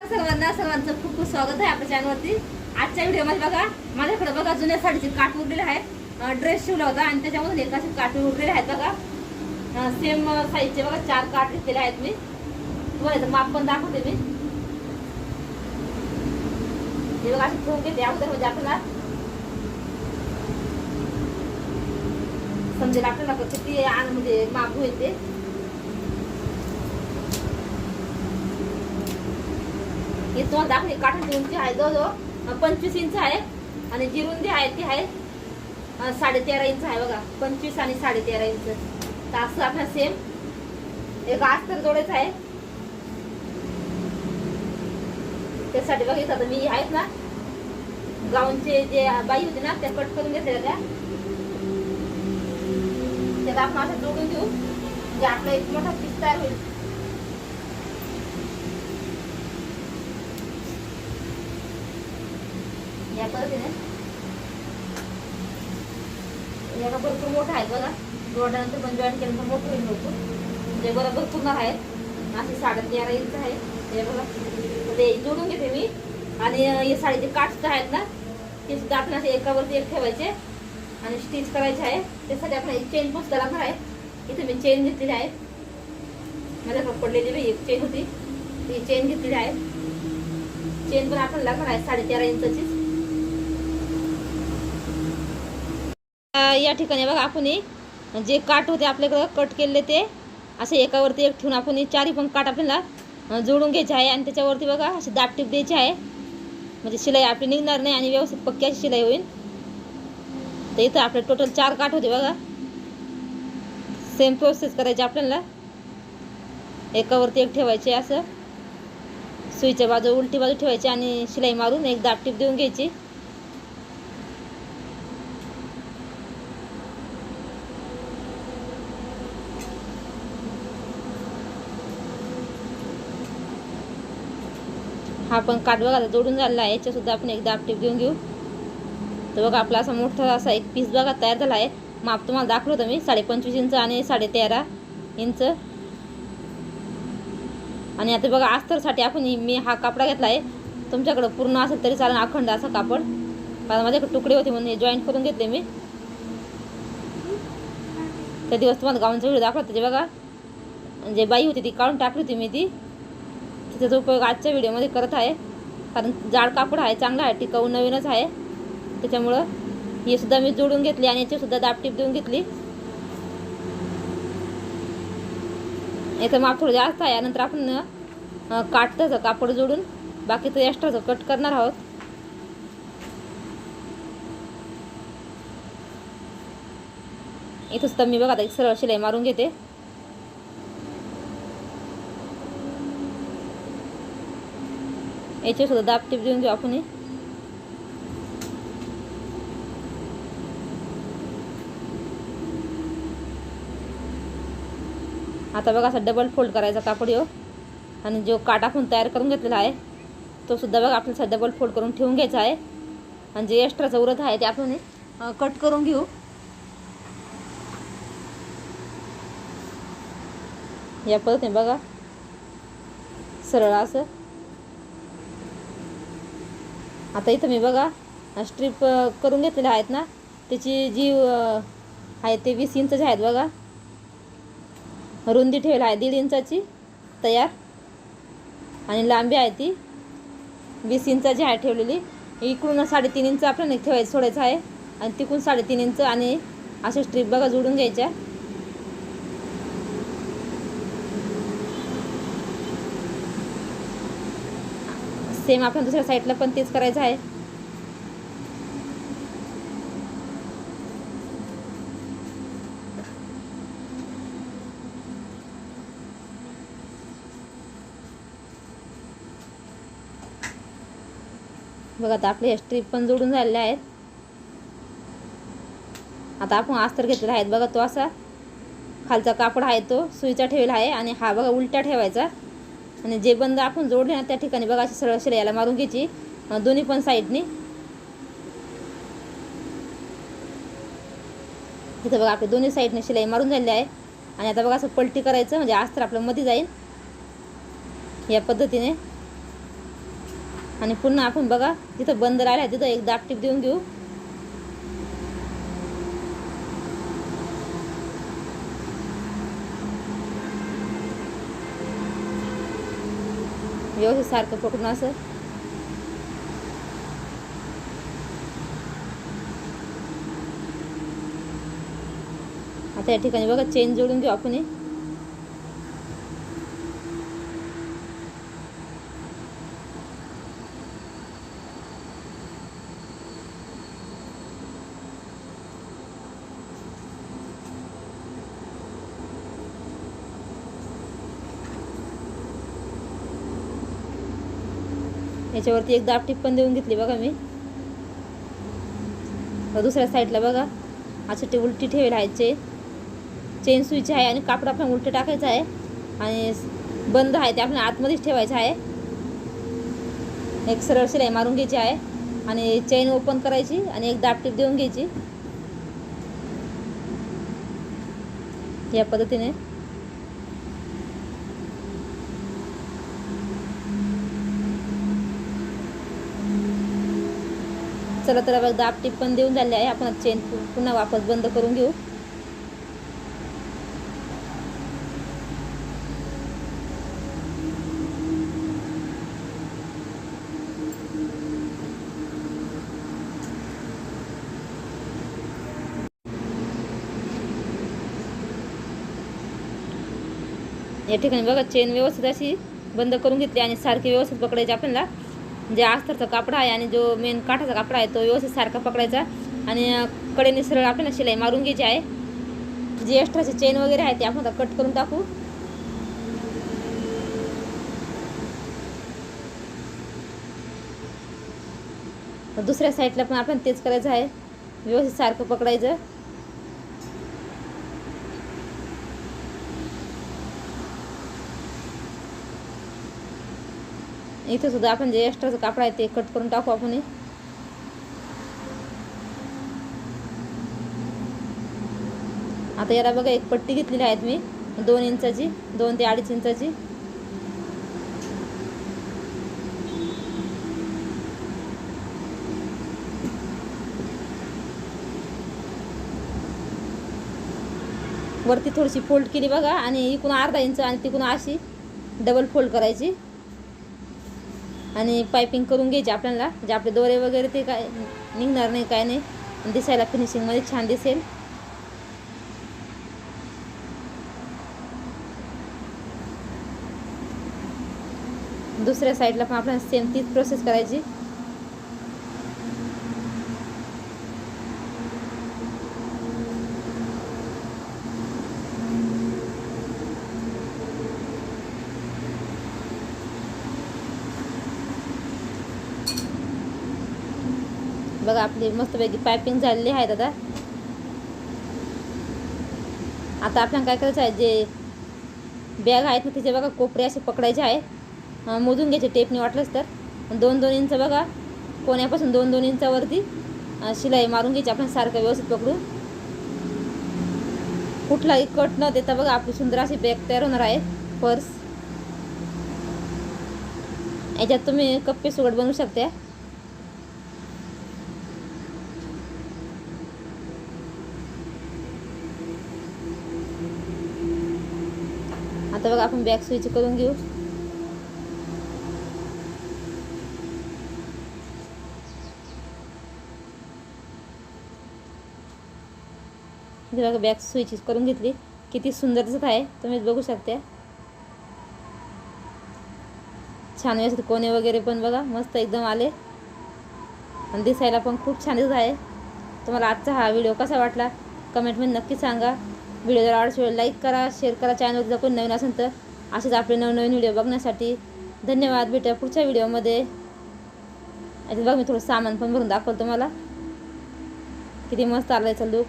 सर्वांचं खूप खूप स्वागत आहे आपल्या चॅनलवरती। आजच्या व्हिडिओमध्ये बघा माझ्याकडे बघा जुन्या साडीचे काठ उरलेले आहेत। ड्रेस शिवला होता आणि त्याच्यामधून एकाचे काठ उरलेले आहेत बघा। सेम साईजचे बघा 4 काठ घेतलेले आहेत मी। तुम्हाला माप पण दाखवते मी। हे बघा असे ठेवून घेते अगोदर म्हणजे आपल्याला समजेल आपल्याला किती म्हणजे माप होईल ते। हे तो दाखवते काठाची उंची आहे जवळजवळ 25 इंच आहे आणि जी रुंदी आहे ती आहे 13.5 इंच आहे बघा। 25 आणि 13.5 इंच तर असं आपला सेम एक अस्तर जोडायचं आहे। त्यासाठी बघा इथं मी आहेत ना गाऊनचे जे बाई होते ना त्या कट करून घेतलेल्या त्याला आपण असं जोडून घेऊ म्हणजे आपला एक मोठा पीस तयार होईल। या पद्धतीने याला भरपूर मोठा आहे बघा। जोडल्यानंतर पण जॉईन केल्यानंतर मोठं होईल होतो म्हणजे बरोबर पूर्ण आहे असे 13.5 इंच आहे। हे बघा ते जोडून घेते मी आणि हे साडीचे काठ आहेत ना ते सुद्धा आपण असे एकावरती एक ठेवायचे आणि स्टिच करायचे आहे। त्यासाठी आपण एक चेन पुसता लागणार आहे। इथे मी चेन घेतलेली आहे माझ्याकडे पडलेली एक चेन होती ती चेन घेतलेली आहे। चेन पण आपण लागणार आहे 13.5 इंचची। या ठिकाणी बघा आपण जे काठ होते आपल्याकडे कट केलेले ते असे एकावरती एक ठेवून आपण चारही पण काठ आपल्याला जोडून घ्यायचे आहे आणि त्याच्यावरती बघा अशी दाब टीप द्यायची आहे म्हणजे शिलाई आपली निघणार नाही आणि व्यवस्थित पक्की अशी शिलाई होईल। तर इथं आपले टोटल 4 काठ होते बघा। सेम प्रोसेस करायची आपल्याला एकावरती एक ठेवायचे असं सुईच्या बाजू उलटी बाजू ठेवायची आणि शिलाई मारून एक दाब टीप देऊन घ्यायची। हा पण काठ बघा जोडून झालेला आहे याच्या सुद्धा आपण एक दाब टीप देऊन घेऊ। तर बघा आपला असा मोठा असा एक पीस बघा तयार झाला आहे। माप तुम्हाला दाखवलं होतं मी 25.5 इंच आणि 13.5 इंच। आणि आता बघा अस्तरसाठी आपण मी हा कापडा घेतला आहे। तुमच्याकडे पूर्ण असेल तरी चालेल अखंड असा कापड कारण माझ्याकडे तुकडे होते म्हणून हे जॉईंट करून घेतले मी। त्या दिवस तुम्हाला गाऊनचा व्हिडिओ दाखवला त्याचे बघा जे बाई होती ती काढून टाकली होती मी ती त्याचा उपयोग आजच्या व्हिडिओमध्ये करत आहे कारण जाड कापड आहे चांगला आहे टिकाऊ नवीनच आहे त्याच्यामुळं हे सुद्धा मी जोडून घेतली आणि याची सुद्धा दाब टीप देऊन घेतली। याचं माप थोडं जास्त आहे नंतर आपण काठचं कापड जोडून बाकीचं एक्स्ट्राचं कट करणार आहोत। इथं सुद्धा मी बघा एक सरळ शिलाई मारून घेते। याची सुद्धा दाब टीप देऊन घेऊ आपण। आता बघा असं डबल फोल्ड करायचा कापड येऊ आणि जो काठ आपण तयार करून घेतलेला आहे तो सुद्धा बघा आपल्याला डबल फोल्ड करून ठेवून घ्यायचा आहे आणि जे एक्स्ट्राचं उरत आहे ते आपण कट करून घेऊ। या पद्धतीने बघा सरळ असं। आता इथं मी बघा स्ट्रिप करून घेतलेले आहेत ना त्याची जी आहे ते 20 इंचचे आहेत बघा। रुंदी ठेवली आहे 1.5 इंचाची तयार आणि लांबी आहे ती 20 इंचाची आहे ठेवलेली। इकडून 3.5 इंच आपल्याला ठेवायचं सोडायचं आहे आणि तिकडून 3.5 इंच आणि असे स्ट्रिप बघा जोडून घ्यायच्या। सेम आपण दुसऱ्या साईडला पण तेच करायचं आहे। बघा आता आपले स्ट्रिप पण जोडून झालेले आहेत। आता आपण अस्तर घेतलेला आहे बघा तो असा खालचा कापड आहे तो सुईचा ठेवलेला आहे आणि हा बघा उलटा ठेवायचा आणि जे बंद आपण जोडले ना त्या ठिकाणी बघा अशी सरळ शिलाई याला मारून घ्यायची दोन्ही पण साईडनी। इथं बघा आपले दोन्ही साईडने शिलाई मारून झालेली आहे आणि आता बघा असं पलटी करायचं म्हणजे अस्तर आपलं मध्ये जाईल या पद्धतीने। आणि पुन्हा आपण बघा जिथं बंद राहिला तिथं एक दाबटीप देऊन घेऊ. व्यवस्थित सारखं पकडून असं. आता या ठिकाणी बघा चेन जोडून घेऊ आपण. याच्यावरती एक दाबटीप पण देऊन घेतली बघा मी. दुसऱ्या साईडला बघा असं ते उलटी ठेवले आहे. चेन सुईची आहे आणि कापड आपण उलटं टाकायचं आहे आणि बंद आहे ते आपण आतमध्येच ठेवायचं आहे. एक सरळ शिलाई मारून घ्यायची आहे आणि चेन ओपन करायची आणि एक दाबटीप देऊन घ्यायची या पद्धतीने. चला तर बघा दाबटीप पण देऊन झाले आहे. आपण चेन पुन्हा वापस बंद करून घेऊ. या ठिकाणी बघा चेन व्यवस्थित अशी बंद करून घेतली आणि सारखी व्यवस्थित पकडायची आपल्याला. जे अस्तरचा कापडा आहे आणि जो मेन काठाचा कापडा आहे तो व्यवस्थित सारखा पकडायचा आणि कडेने सरळ आपल्याला शिलाई मारून घ्यायची आहे. जी एक्स्ट्राची चेन वगैरे आहे ते आपण आता कट करून टाकू. दुसऱ्या साईडला पण आपण तेच करायचं आहे. व्यवस्थित सारखं पकडायचं. इथं सुद्धा आपण जे एक्स्ट्राचं कापड आहे ते कट करून टाकू आपण. आता याला बघा एक पट्टी घेतलेली आहे मी 2 इंचाची, 2 ते 2.5 इंचाची. वरती थोडीशी फोल्ड केली बघा आणि इकडून अर्धा इंच आणि तिकडून अशी डबल फोल्ड करायची आणि पायपिंग करून घ्यायची आपल्याला. जे आपले दोरे वगैरे ते काय निघणार नाही, काय नाही, दिसायला फिनिशिंगमध्ये छान दिसेल. दुसऱ्या साईडला पण आपल्याला सेम तीच प्रोसेस करायची. बघा आपली मस्तपैकी पायपिंग झालेली आहे. आता आपल्याला काय करायचं आहे, जे बॅग आहेत ना त्याचे बघा कोपरे असे पकडायचे आहे. मोजून घ्यायचे टेपने वाटलंच तर. 2-2 इंच बघा कोण्यापासून 2-2 इंचावरती शिलाई मारून घ्यायची आपण सारखं व्यवस्थित पकडून. कुठलाही कट न देता बघा आपली सुंदर अशी बॅग तयार होणार आहे. पर्स याच्यात तुम्ही कप्पे सुगड बनवू शकता. आता बघा आपण बॅक सुईची करून घेऊ. बघा बॅक सुईची करून घेतली. किती सुंदर दिसत आहे तुम्ही बघू शकता. छान व्यवस्थित कोणे वगैरे पण बघा मस्त एकदम आले आणि दिसायला पण खूप छान दिसत आहे. तुम्हाला आजचा हा व्हिडिओ कसा वाटला कमेंटमध्ये नक्की सांगा. व्हिडिओ जर आवडला लाईक करा, शेअर करा. चॅनलवर जर कोणी नवीन असेल तर असेच आपले नवनवीन व्हिडिओ बघण्यासाठी धन्यवाद. भेटूया पुढच्या व्हिडिओमध्ये. आता बघा मी थोडं सामान पण भरून दाखवलं तुम्हाला. किती मस्त आलं याचा लूक.